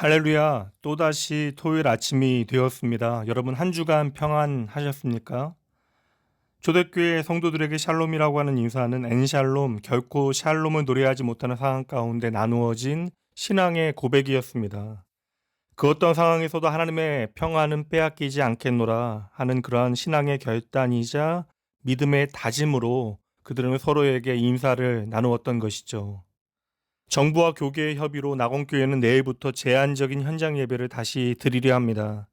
할렐루야, 또다시 토요일 아침이 되었습니다. 여러분 한 주간 평안하셨습니까? 초대교회 성도들에게 샬롬이라고 하는 인사는 엔샬롬, 결코 샬롬을 노래하지 못하는 상황 가운데 나누어진 신앙의 고백이었습니다. 그 어떤 상황에서도 하나님의 평안은 빼앗기지 않겠노라 하는 그러한 신앙의 결단이자 믿음의 다짐으로 그들은 서로에게 인사를 나누었던 것이죠. 정부와 교계의 협의로 낙원교회는 내일부터 제한적인 현장 예배를 다시 드리려 합니다.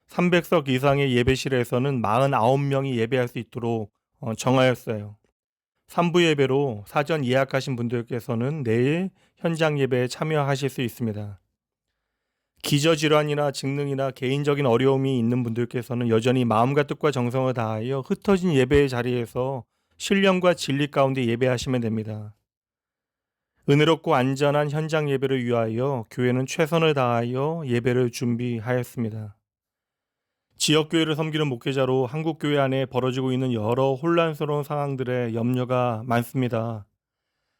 300석 이상의 예배실에서는 49명이 예배할 수 있도록 정하였어요. 3부 예배로 사전 예약하신 분들께서는 내일 현장 예배에 참여하실 수 있습니다. 기저질환이나 직능이나 개인적인 어려움이 있는 분들께서는 여전히 마음과 뜻과 정성을 다하여 흩어진 예배의 자리에서 신령과 진리 가운데 예배하시면 됩니다. 은혜롭고 안전한 현장 예배를 위하여 교회는 최선을 다하여 예배를 준비하였습니다. 지역교회를 섬기는 목회자로 한국교회 안에 벌어지고 있는 여러 혼란스러운 상황들에 염려가 많습니다.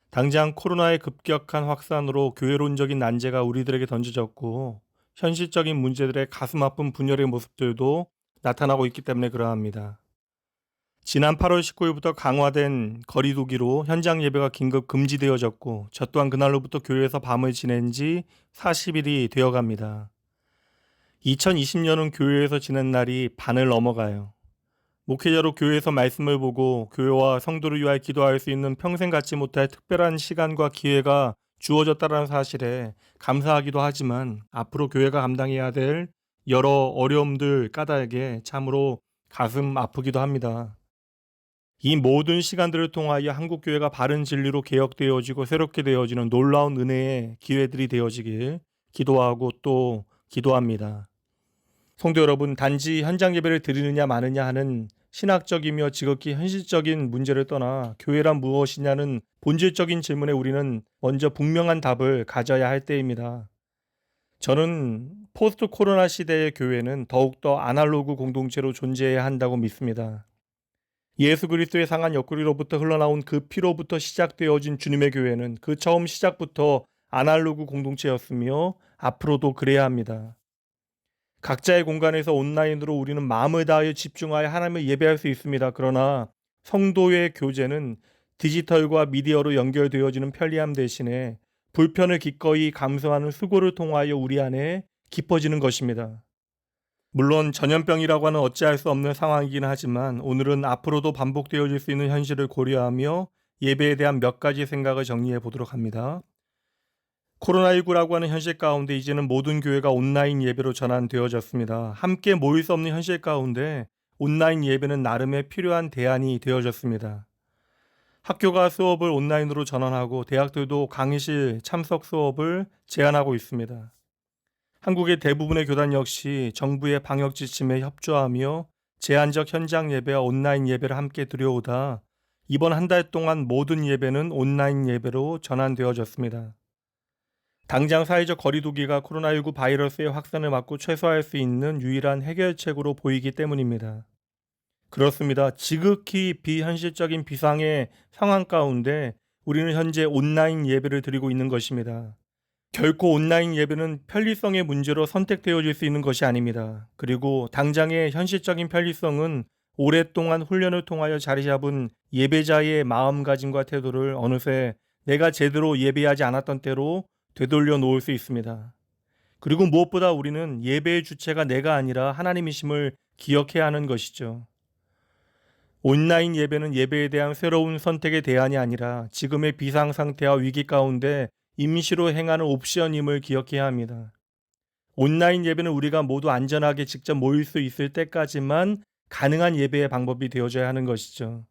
당장 코로나의 급격한 확산으로 교회론적인 난제가 우리들에게 던져졌고 현실적인 문제들의 가슴 아픈 분열의 모습들도 나타나고 있기 때문에 그러합니다. 지난 8월 19일부터 강화된 거리두기로 현장 예배가 긴급 금지되어졌고 저 또한 그날로부터 교회에서 밤을 지낸 지 40일이 되어갑니다. 2020년은 교회에서 지낸 날이 반을 넘어가요. 목회자로 교회에서 말씀을 보고 교회와 성도를 위하여 기도할 수 있는 평생 갖지 못할 특별한 시간과 기회가 주어졌다는 사실에 감사하기도 하지만 앞으로 교회가 감당해야 될 여러 어려움들 까닭에 참으로 가슴 아프기도 합니다. 이 모든 시간들을 통하여 한국교회가 바른 진리로 개혁되어지고 새롭게 되어지는 놀라운 은혜의 기회들이 되어지길 기도하고 또 기도합니다. 성도 여러분, 단지 현장 예배를 드리느냐 마느냐 하는 신학적이며 지극히 현실적인 문제를 떠나 교회란 무엇이냐는 본질적인 질문에 우리는 먼저 분명한 답을 가져야 할 때입니다. 저는 포스트 코로나 시대의 교회는 더욱더 아날로그 공동체로 존재해야 한다고 믿습니다. 예수 그리스도의 상한 옆구리로부터 흘러나온 그 피로부터 시작되어진 주님의 교회는 그 처음 시작부터 아날로그 공동체였으며 앞으로도 그래야 합니다. 각자의 공간에서 온라인으로 우리는 마음을 다하여 집중하여 하나님을 예배할 수 있습니다. 그러나 성도의 교제는 디지털과 미디어로 연결되어지는 편리함 대신에 불편을 기꺼이 감수하는 수고를 통하여 우리 안에 깊어지는 것입니다. 물론 전염병이라고 하는 어찌할 수 없는 상황이긴 하지만 오늘은 앞으로도 반복되어질 수 있는 현실을 고려하며 예배에 대한 몇 가지 생각을 정리해 보도록 합니다. 코로나19라고 하는 현실 가운데 이제는 모든 교회가 온라인 예배로 전환되어졌습니다. 함께 모일 수 없는 현실 가운데 온라인 예배는 나름의 필요한 대안이 되어졌습니다. 학교가 수업을 온라인으로 전환하고 대학들도 강의실 참석 수업을 제한하고 있습니다. 한국의 대부분의 교단 역시 정부의 방역 지침에 협조하며 제한적 현장 예배와 온라인 예배를 함께 드려오다 이번 한 달 동안 모든 예배는 온라인 예배로 전환되어졌습니다. 당장 사회적 거리두기가 코로나19 바이러스의 확산을 막고 최소화할 수 있는 유일한 해결책으로 보이기 때문입니다. 그렇습니다. 지극히 비현실적인 비상의 상황 가운데 우리는 현재 온라인 예배를 드리고 있는 것입니다. 결코 온라인 예배는 편리성의 문제로 선택되어질 수 있는 것이 아닙니다. 그리고 당장의 현실적인 편리성은 오랫동안 훈련을 통하여 자리 잡은 예배자의 마음가짐과 태도를 어느새 내가 제대로 예배하지 않았던 때로 되돌려 놓을 수 있습니다. 그리고 무엇보다 우리는 예배의 주체가 내가 아니라 하나님이심을 기억해야 하는 것이죠. 온라인 예배는 예배에 대한 새로운 선택의 대안이 아니라 지금의 비상상태와 위기 가운데 임시로 행하는 옵션임을 기억해야 합니다. 온라인 예배는 우리가 모두 안전하게 직접 모일 수 있을 때까지만 가능한 예배의 방법이 되어져야 하는 것이죠.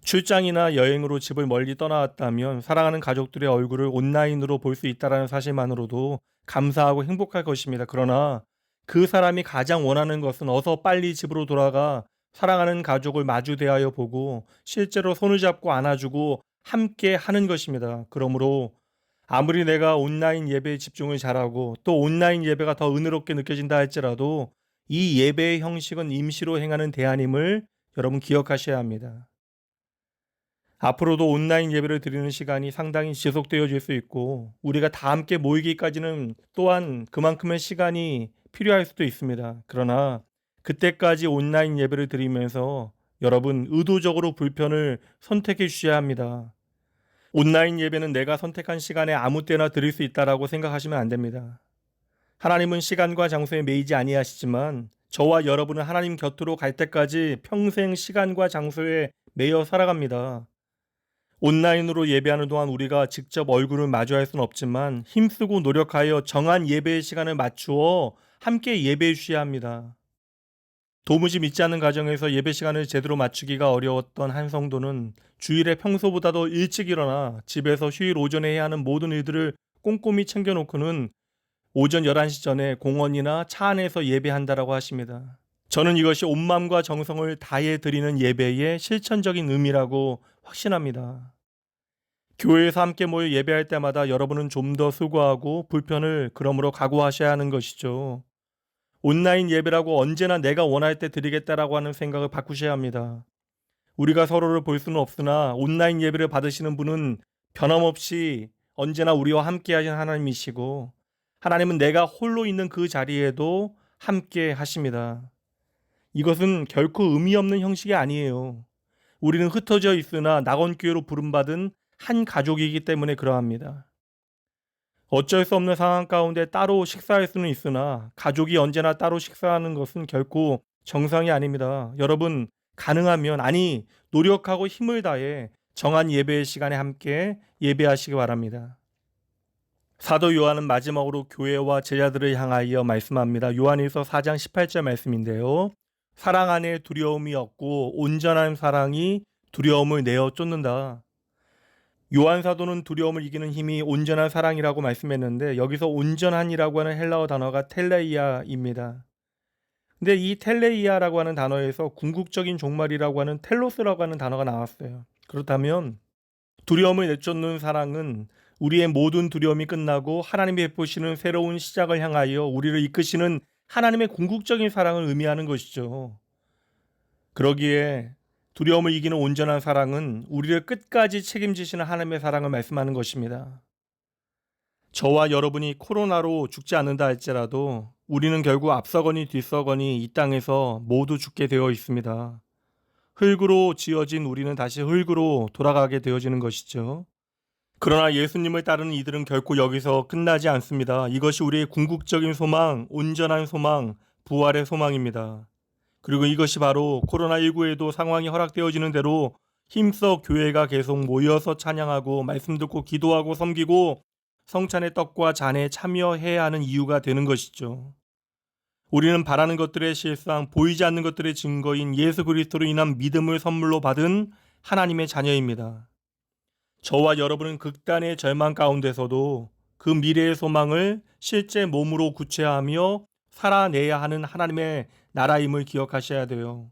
출장이나 여행으로 집을 멀리 떠나왔다면 사랑하는 가족들의 얼굴을 온라인으로 볼 수 있다는 사실만으로도 감사하고 행복할 것입니다. 그러나 그 사람이 가장 원하는 것은 어서 빨리 집으로 돌아가 사랑하는 가족을 마주 대하여 보고 실제로 손을 잡고 안아주고 함께 하는 것입니다. 그러므로 아무리 내가 온라인 예배에 집중을 잘하고 또 온라인 예배가 더 은혜롭게 느껴진다 할지라도 이 예배의 형식은 임시로 행하는 대안임을 여러분 기억하셔야 합니다. 앞으로도 온라인 예배를 드리는 시간이 상당히 지속되어질 수 있고 우리가 다 함께 모이기까지는 또한 그만큼의 시간이 필요할 수도 있습니다. 그러나 그때까지 온라인 예배를 드리면서 여러분 의도적으로 불편을 선택해 주셔야 합니다. 온라인 예배는 내가 선택한 시간에 아무 때나 드릴 수 있다라고 생각하시면 안 됩니다. 하나님은 시간과 장소에 매이지 아니하시지만 저와 여러분은 하나님 곁으로 갈 때까지 평생 시간과 장소에 매여 살아갑니다. 온라인으로 예배하는 동안 우리가 직접 얼굴을 마주할 수는 없지만 힘쓰고 노력하여 정한 예배의 시간을 맞추어 함께 예배해 주셔야 합니다. 도무지 믿지 않는 가정에서 예배 시간을 제대로 맞추기가 어려웠던 한 성도는 주일에 평소보다도 일찍 일어나 집에서 휴일 오전에 해야 하는 모든 일들을 꼼꼼히 챙겨놓고는 오전 11시 전에 공원이나 차 안에서 예배한다라고 하십니다. 저는 이것이 온 마음과 정성을 다해 드리는 예배의 실천적인 의미라고 확신합니다. 교회에서 함께 모여 예배할 때마다 여러분은 좀 더 수고하고 불편을 그러므로 각오하셔야 하는 것이죠. 온라인 예배라고 언제나 내가 원할 때 드리겠다라고 하는 생각을 바꾸셔야 합니다. 우리가 서로를 볼 수는 없으나 온라인 예배를 받으시는 분은 변함없이 언제나 우리와 함께 하신 하나님이시고 하나님은 내가 홀로 있는 그 자리에도 함께 하십니다. 이것은 결코 의미 없는 형식이 아니에요. 우리는 흩어져 있으나 낙원교회로 부름받은 한 가족이기 때문에 그러합니다. 어쩔 수 없는 상황 가운데 따로 식사할 수는 있으나 가족이 언제나 따로 식사하는 것은 결코 정상이 아닙니다. 여러분 가능하면 노력하고 힘을 다해 정한 예배의 시간에 함께 예배하시기 바랍니다. 사도 요한은 마지막으로 교회와 제자들을 향하여 말씀합니다. 요한일서 4장 18절 말씀인데요. 사랑 안에 두려움이 없고 온전한 사랑이 두려움을 내어 쫓는다. 요한 사도는 두려움을 이기는 힘이 온전한 사랑이라고 말씀했는데 여기서 온전한이라고 하는 헬라어 단어가 텔레이아입니다. 근데 이 텔레이아라고 하는 단어에서 궁극적인 종말이라고 하는 텔로스라고 하는 단어가 나왔어요. 그렇다면 두려움을 내쫓는 사랑은 우리의 모든 두려움이 끝나고 하나님이 베푸시는 새로운 시작을 향하여 우리를 이끄시는 하나님의 궁극적인 사랑을 의미하는 것이죠. 그러기에 두려움을 이기는 온전한 사랑은 우리를 끝까지 책임지시는 하나님의 사랑을 말씀하는 것입니다. 저와 여러분이 코로나로 죽지 않는다 할지라도 우리는 결국 앞서거니 뒤서거니 이 땅에서 모두 죽게 되어 있습니다. 흙으로 지어진 우리는 다시 흙으로 돌아가게 되어지는 것이죠. 그러나 예수님을 따르는 이들은 결코 여기서 끝나지 않습니다. 이것이 우리의 궁극적인 소망, 온전한 소망, 부활의 소망입니다. 그리고 이것이 바로 코로나19에도 상황이 허락되어지는 대로 힘써 교회가 계속 모여서 찬양하고 말씀 듣고 기도하고 섬기고 성찬의 떡과 잔에 참여해야 하는 이유가 되는 것이죠. 우리는 바라는 것들의 실상, 보이지 않는 것들의 증거인 예수 그리스도로 인한 믿음을 선물로 받은 하나님의 자녀입니다. 저와 여러분은 극단의 절망 가운데서도 그 미래의 소망을 실제 몸으로 구체화하며 살아내야 하는 하나님의 나라임을 기억하셔야 돼요.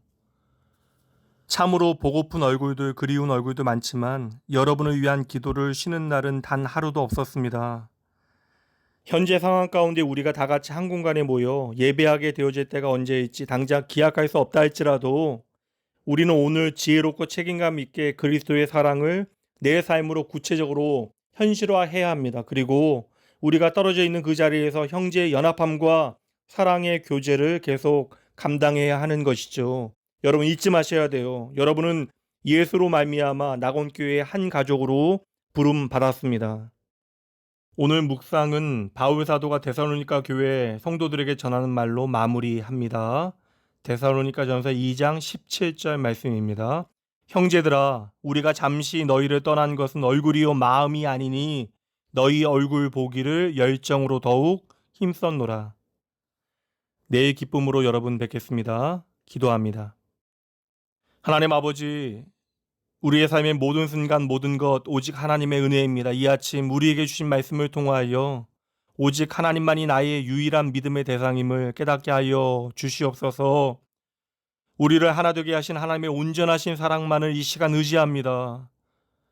참으로 보고픈 얼굴들, 그리운 얼굴도 많지만 여러분을 위한 기도를 쉬는 날은 단 하루도 없었습니다. 현재 상황 가운데 우리가 다 같이 한 공간에 모여 예배하게 되어질 때가 언제일지 당장 기약할 수 없다 할지라도 우리는 오늘 지혜롭고 책임감 있게 그리스도의 사랑을 내 삶으로 구체적으로 현실화해야 합니다. 그리고 우리가 떨어져 있는 그 자리에서 형제의 연합함과 사랑의 교제를 계속 감당해야 하는 것이죠. 여러분 잊지 마셔야 돼요. 여러분은 예수로 말미암아 낙원교회의 한 가족으로 부름 받았습니다. 오늘 묵상은 바울 사도가 데살로니가 교회 성도들에게 전하는 말로 마무리합니다. 데살로니가 전서 2장 17절 말씀입니다. 형제들아, 우리가 잠시 너희를 떠난 것은 얼굴이요 마음이 아니니 너희 얼굴 보기를 열정으로 더욱 힘썼노라. 내일 기쁨으로 여러분 뵙겠습니다. 기도합니다. 하나님 아버지, 우리의 삶의 모든 순간 모든 것 오직 하나님의 은혜입니다. 이 아침 우리에게 주신 말씀을 통하여 오직 하나님만이 나의 유일한 믿음의 대상임을 깨닫게 하여 주시옵소서. 우리를 하나 되게 하신 하나님의 온전하신 사랑만을 이 시간 의지합니다.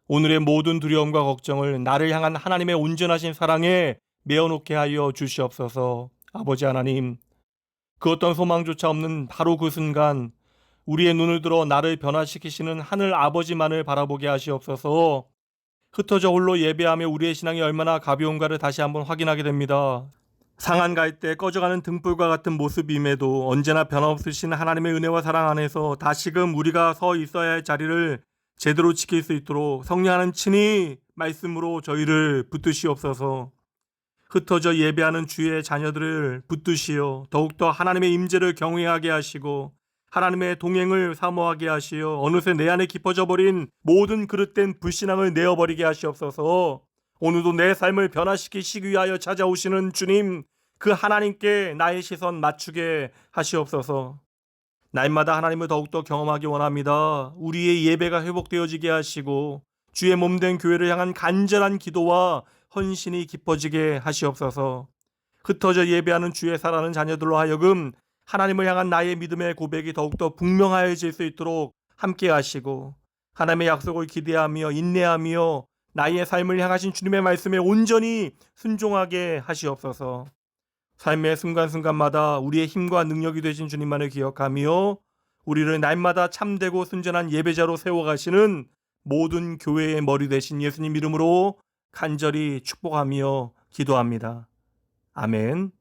오늘의 모든 두려움과 걱정을 나를 향한 하나님의 온전하신 사랑에 메어놓게 하여 주시옵소서. 아버지 하나님, 그 어떤 소망조차 없는 바로 그 순간 우리의 눈을 들어 나를 변화시키시는 하늘 아버지만을 바라보게 하시옵소서. 흩어져 홀로 예배하며 우리의 신앙이 얼마나 가벼운가를 다시 한번 확인하게 됩니다. 상한 갈 때 꺼져가는 등불과 같은 모습임에도 언제나 변함없으신 하나님의 은혜와 사랑 안에서 다시금 우리가 서 있어야 할 자리를 제대로 지킬 수 있도록 성령 하나님 친히 말씀으로 저희를 붙드시옵소서. 흩어져 예배하는 주의 자녀들을 붙드시어 더욱더 하나님의 임재를 경외하게 하시고 하나님의 동행을 사모하게 하시어 어느새 내 안에 깊어져 버린 모든 그릇된 불신앙을 내어버리게 하시옵소서. 오늘도 내 삶을 변화시키시기 위하여 찾아오시는 주님, 그 하나님께 나의 시선 맞추게 하시옵소서. 날마다 하나님을 더욱더 경험하기 원합니다. 우리의 예배가 회복되어지게 하시고 주의 몸된 교회를 향한 간절한 기도와 헌신이 깊어지게 하시옵소서. 흩어져 예배하는 주의 사랑하는 자녀들로 하여금 하나님을 향한 나의 믿음의 고백이 더욱더 분명해질 수 있도록 함께 하시고 하나님의 약속을 기대하며 인내하며 나의 삶을 향하신 주님의 말씀에 온전히 순종하게 하시옵소서. 삶의 순간순간마다 우리의 힘과 능력이 되신 주님만을 기억하며 우리를 날마다 참되고 순전한 예배자로 세워가시는 모든 교회의 머리 되신 예수님 이름으로 간절히 축복하며 기도합니다. 아멘.